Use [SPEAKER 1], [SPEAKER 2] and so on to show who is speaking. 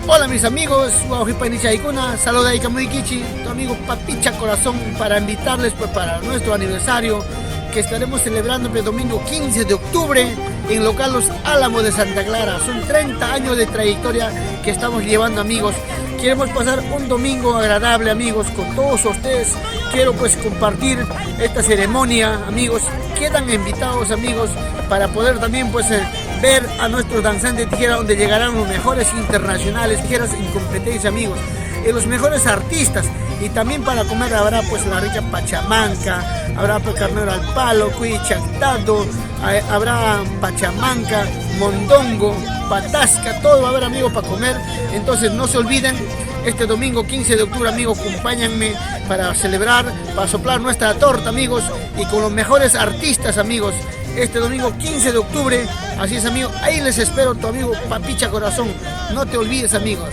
[SPEAKER 1] Hola mis amigos, saluda Ikamuikichi, tu amigo Papicha Corazón, para invitarles pues, para nuestro aniversario que estaremos celebrando el domingo 15 de octubre en local Los Álamos de Santa Clara. Son 30 años de trayectoria que estamos llevando, amigos. Queremos pasar un domingo agradable, amigos, con todos ustedes. Quiero pues compartir esta ceremonia, amigos. Quedan invitados, amigos, para poder también pues ver a nuestros danzantes de tijera, donde llegarán los mejores internacionales, tijeras en competencia, amigos, los mejores artistas. Y también para comer habrá pues la rica pachamanca, habrá pues carnero al palo, cuy chactado, habrá pachamanca, mondongo, patasca, todo va a haber, amigos, para comer. Entonces no se olviden, este domingo 15 de octubre, amigos, acompáñenme para celebrar, para soplar nuestra torta, amigos, y con los mejores artistas, amigos. Este domingo 15 de octubre, así es, amigos, ahí les espero, tu amigo Papicha Corazón. No te olvides, amigos.